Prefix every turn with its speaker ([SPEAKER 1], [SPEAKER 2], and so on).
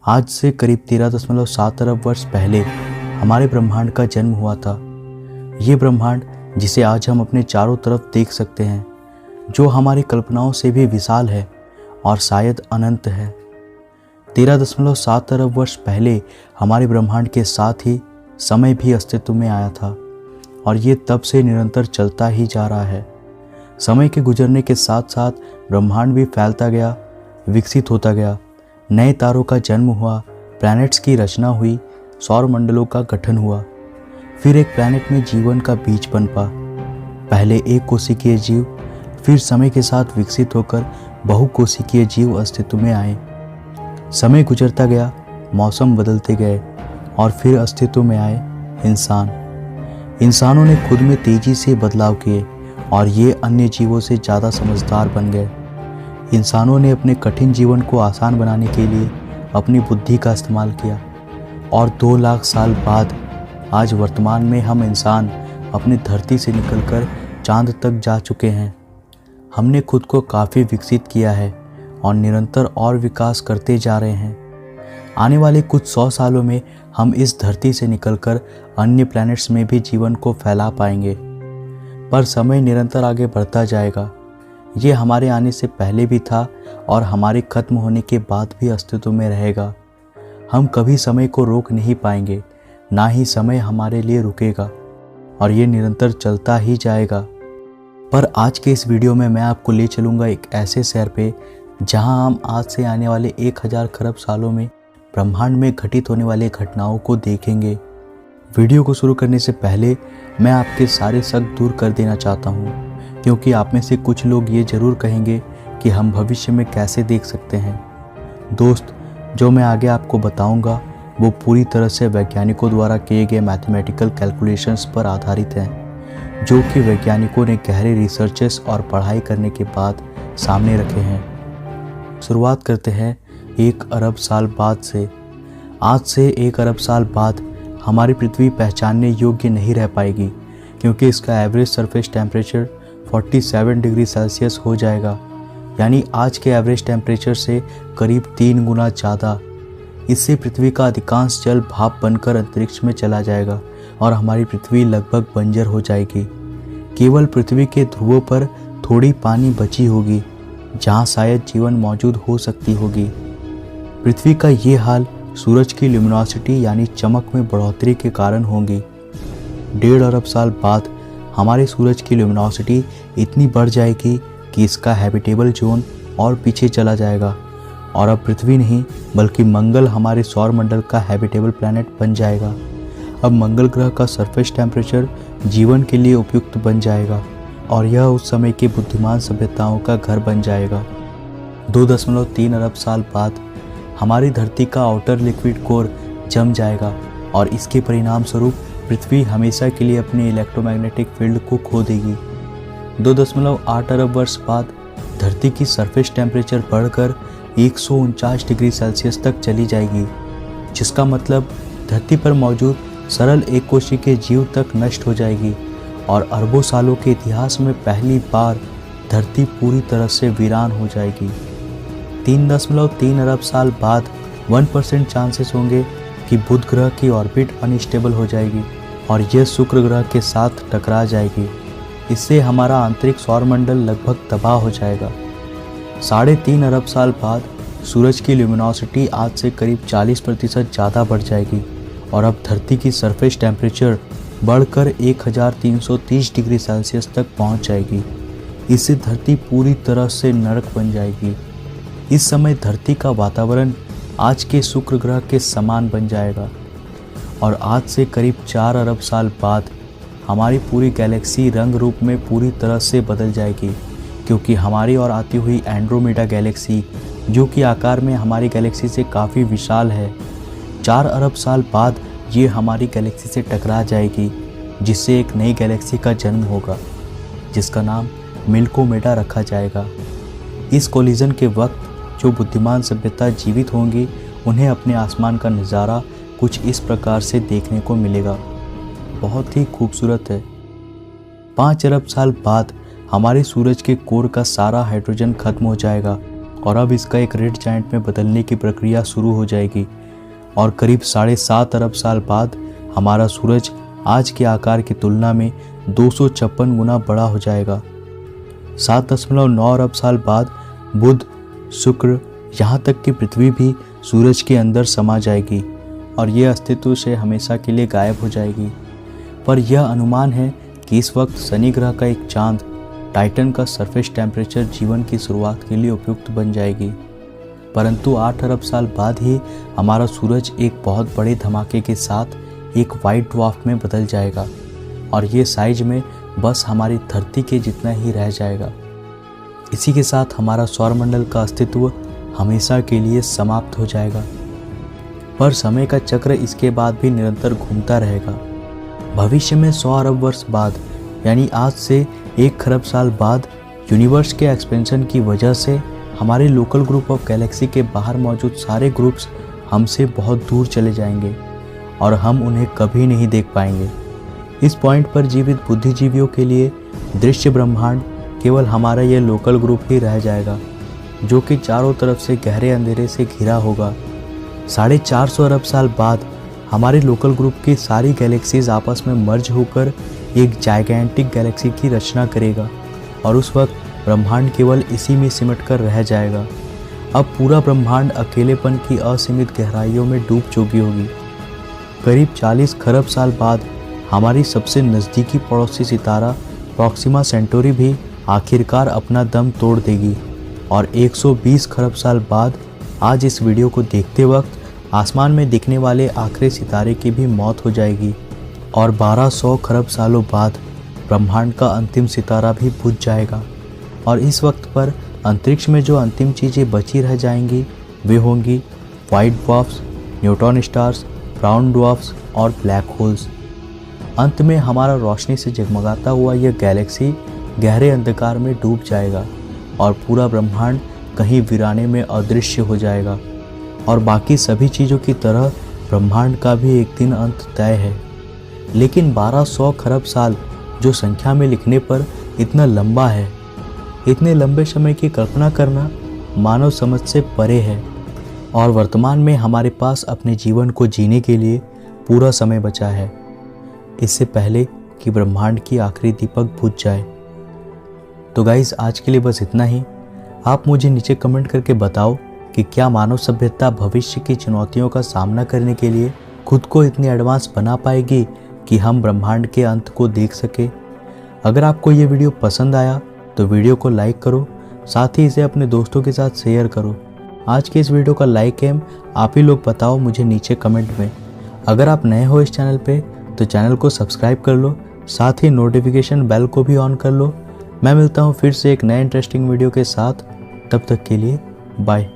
[SPEAKER 1] आज से करीब 13.7 अरब वर्ष पहले हमारे ब्रह्मांड का जन्म हुआ था। ये ब्रह्मांड जिसे आज हम अपने चारों तरफ देख सकते हैं, जो हमारी कल्पनाओं से भी विशाल है और शायद अनंत है। 13.7 अरब वर्ष पहले हमारे ब्रह्मांड के साथ ही समय भी अस्तित्व में आया था और ये तब से निरंतर चलता ही जा रहा है। समय के गुजरने के साथ साथ ब्रह्मांड भी फैलता गया, विकसित होता गया, नए तारों का जन्म हुआ, प्लैनेट्स की रचना हुई, सौर मंडलों का गठन हुआ, फिर एक प्लैनेट में जीवन का बीज पनपा। पहले एक कोशिकीय जीव, फिर समय के साथ विकसित होकर बहुकोशिकीय जीव अस्तित्व में आए। समय गुजरता गया, मौसम बदलते गए और फिर अस्तित्व में आए इंसान। इंसानों ने खुद में तेजी से बदलाव किए और ये अन्य जीवों से ज़्यादा समझदार बन गए। इंसानों ने अपने कठिन जीवन को आसान बनाने के लिए अपनी बुद्धि का इस्तेमाल किया और 2 लाख साल बाद आज वर्तमान में हम इंसान अपनी धरती से निकलकर चांद तक जा चुके हैं। हमने खुद को काफ़ी विकसित किया है और निरंतर और विकास करते जा रहे हैं। आने वाले कुछ 100 सालों में हम इस धरती से निकलकर अन्य प्लैनेट्स में भी जीवन को फैला पाएंगे, पर समय निरंतर आगे बढ़ता जाएगा। ये हमारे आने से पहले भी था और हमारे खत्म होने के बाद भी अस्तित्व में रहेगा। हम कभी समय को रोक नहीं पाएंगे, ना ही समय हमारे लिए रुकेगा और ये निरंतर चलता ही जाएगा। पर आज के इस वीडियो में मैं आपको ले चलूँगा एक ऐसे शहर पे जहां हम आज से आने वाले 1000 खरब सालों में ब्रह्मांड में घटित होने वाली घटनाओं को देखेंगे। वीडियो को शुरू करने से पहले मैं आपके सारे शक दूर कर देना चाहता हूँ, क्योंकि आप में से कुछ लोग ये ज़रूर कहेंगे कि हम भविष्य में कैसे देख सकते हैं। दोस्त, जो मैं आगे आपको बताऊंगा वो पूरी तरह से वैज्ञानिकों द्वारा किए गए मैथमेटिकल कैलकुलेशंस पर आधारित हैं, जो कि वैज्ञानिकों ने गहरे रिसर्चेस और पढ़ाई करने के बाद सामने रखे हैं। शुरुआत करते हैं 1 अरब साल बाद से। आज से 1 अरब साल बाद हमारी पृथ्वी पहचानने योग्य नहीं रह पाएगी, क्योंकि इसका average surface temperature 47 degree Celsius हो जाएगा, यानी आज के एवरेज टेम्परेचर से करीब 3 गुना ज़्यादा। इससे पृथ्वी का अधिकांश जल भाप बनकर अंतरिक्ष में चला जाएगा और हमारी पृथ्वी लगभग बंजर हो जाएगी। केवल पृथ्वी के ध्रुवों पर थोड़ी पानी बची होगी, जहाँ शायद जीवन मौजूद हो सकती होगी। पृथ्वी का ये हाल सूरज की ल्यूमिनोसिटी यानी चमक में बढ़ोतरी के कारण होगी। 1.5 अरब साल बाद हमारे सूरज की ल्यूमिनोसिटी इतनी बढ़ जाएगी कि इसका हैबिटेबल जोन और पीछे चला जाएगा और अब पृथ्वी नहीं बल्कि मंगल हमारे सौर मंडल का हैबिटेबल प्लैनेट बन जाएगा। अब मंगल ग्रह का सरफेस टेम्परेचर जीवन के लिए उपयुक्त बन जाएगा और यह उस समय के बुद्धिमान सभ्यताओं का घर बन जाएगा। 2.3 अरब साल बाद हमारी धरती का आउटर लिक्विड कोर जम जाएगा और इसके परिणाम स्वरूप पृथ्वी हमेशा के लिए अपने इलेक्ट्रोमैग्नेटिक फील्ड को खो देगी। 2.8 अरब वर्ष बाद धरती की सरफेस टेम्परेचर बढ़कर 149 डिग्री सेल्सियस तक चली जाएगी, जिसका मतलब धरती पर मौजूद सरल एक कोशिकीय जीव तक नष्ट हो जाएगी और अरबों सालों के इतिहास में पहली बार धरती पूरी तरह से वीरान हो जाएगी। 3.3 अरब साल बाद 1% चांसेस होंगे कि बुध ग्रह की ऑर्बिट अनस्टेबल हो जाएगी और यह शुक्र ग्रह के साथ टकरा जाएगी। इससे हमारा आंतरिक सौरमंडल लगभग तबाह हो जाएगा। 3.5 अरब साल बाद सूरज की ल्यूमिनोसिटी आज से करीब 40% ज़्यादा बढ़ जाएगी और अब धरती की सरफेस टेम्परेचर बढ़कर 1330 डिग्री सेल्सियस तक पहुंच जाएगी। इससे धरती पूरी तरह से नरक बन जाएगी। इस समय धरती का वातावरण आज के शुक्र ग्रह के समान बन जाएगा और आज से करीब 4 अरब साल बाद हमारी पूरी गैलेक्सी रंग रूप में पूरी तरह से बदल जाएगी, क्योंकि हमारी ओर आती हुई एंड्रोमेडा गैलेक्सी, जो कि आकार में हमारी गैलेक्सी से काफ़ी विशाल है, 4 अरब साल बाद ये हमारी गैलेक्सी से टकरा जाएगी, जिससे एक नई गैलेक्सी का जन्म होगा, जिसका नाम मिल्कोमेडा रखा जाएगा। इस कोलिजन के वक्त जो बुद्धिमान सभ्यता जीवित होंगी, उन्हें अपने आसमान का नज़ारा कुछ इस प्रकार से देखने को मिलेगा। बहुत ही खूबसूरत है। 5 अरब साल बाद हमारे सूरज के कोर का सारा हाइड्रोजन खत्म हो जाएगा और अब इसका एक रेड जायंट में बदलने की प्रक्रिया शुरू हो जाएगी और करीब 7.5 अरब साल बाद हमारा सूरज आज के आकार की तुलना में 256 गुना बड़ा हो जाएगा। 7.9 अरब साल बाद बुध, शुक्र, यहाँ तक कि पृथ्वी भी सूरज के अंदर समा जाएगी और यह अस्तित्व से हमेशा के लिए गायब हो जाएगी। पर यह अनुमान है कि इस वक्त शनि ग्रह का एक चांद टाइटन का सरफेस टेम्परेचर जीवन की शुरुआत के लिए उपयुक्त बन जाएगी। परंतु 8 अरब साल बाद ही हमारा सूरज एक बहुत बड़े धमाके के साथ एक वाइट ड्वार्फ में बदल जाएगा और ये साइज में बस हमारी धरती के जितना ही रह जाएगा। इसी के साथ हमारा सौरमंडल का अस्तित्व हमेशा के लिए समाप्त हो जाएगा। पर समय का चक्र इसके बाद भी निरंतर घूमता रहेगा। भविष्य में 100 अरब वर्ष बाद यानी आज से 1 खरब साल बाद यूनिवर्स के एक्सपेंशन की वजह से हमारे लोकल ग्रुप ऑफ गैलेक्सी के बाहर मौजूद सारे ग्रुप्स हमसे बहुत दूर चले जाएंगे और हम उन्हें कभी नहीं देख पाएंगे। इस पॉइंट पर जीवित बुद्धिजीवियों के लिए दृश्य ब्रह्मांड केवल हमारा यह लोकल ग्रुप ही रह जाएगा, जो कि चारों तरफ से गहरे अंधेरे से घिरा होगा। 450 अरब साल बाद हमारे लोकल ग्रुप की सारी गैलेक्सीज आपस में मर्ज होकर एक जाइगैंटिक गैलेक्सी की रचना करेगा और उस वक्त ब्रह्मांड केवल इसी में सिमट कर रह जाएगा। अब पूरा ब्रह्मांड अकेलेपन की असीमित गहराइयों में डूब चुकी होगी। करीब 40 खरब साल बाद हमारी सबसे नज़दीकी पड़ोसी सितारा प्रॉक्सिमा सेंटोरी भी आखिरकार अपना दम तोड़ देगी और 120 खरब साल बाद आज इस वीडियो को देखते वक्त आसमान में दिखने वाले आखिरी सितारे की भी मौत हो जाएगी और 1200 खरब सालों बाद ब्रह्मांड का अंतिम सितारा भी बुझ जाएगा और इस वक्त पर अंतरिक्ष में जो अंतिम चीज़ें बची रह जाएंगी वे होंगी white dwarfs, neutron stars, brown dwarfs और ब्लैक होल्स। अंत में हमारा रोशनी से जगमगाता हुआ यह गैलेक्सी गहरे अंधकार में डूब जाएगा और पूरा ब्रह्मांड कहीं वीराने में अदृश्य हो जाएगा और बाकी सभी चीज़ों की तरह ब्रह्मांड का भी एक दिन अंत तय है। लेकिन 1200 खरब साल जो संख्या में लिखने पर इतना लंबा है, इतने लंबे समय की कल्पना करना मानव समझ से परे है और वर्तमान में हमारे पास अपने जीवन को जीने के लिए पूरा समय बचा है, इससे पहले कि ब्रह्मांड की आखिरी दीपक बुझ जाए। तो गाइस, आज के लिए बस इतना ही। आप मुझे नीचे कमेंट करके बताओ कि क्या मानव सभ्यता भविष्य की चुनौतियों का सामना करने के लिए खुद को इतनी एडवांस बना पाएगी कि हम ब्रह्मांड के अंत को देख सके। अगर आपको ये वीडियो पसंद आया तो वीडियो को लाइक करो, साथ ही इसे अपने दोस्तों के साथ शेयर करो। आज के इस वीडियो का लाइक एम आप ही लोग बताओ मुझे नीचे कमेंट में। अगर आप नए हो इस चैनल पे तो चैनल को सब्सक्राइब कर लो, साथ ही नोटिफिकेशन बेल को भी ऑन कर लो। मैं मिलता हूँ फिर से एक नए इंटरेस्टिंग वीडियो के साथ, तब तक के लिए बाय।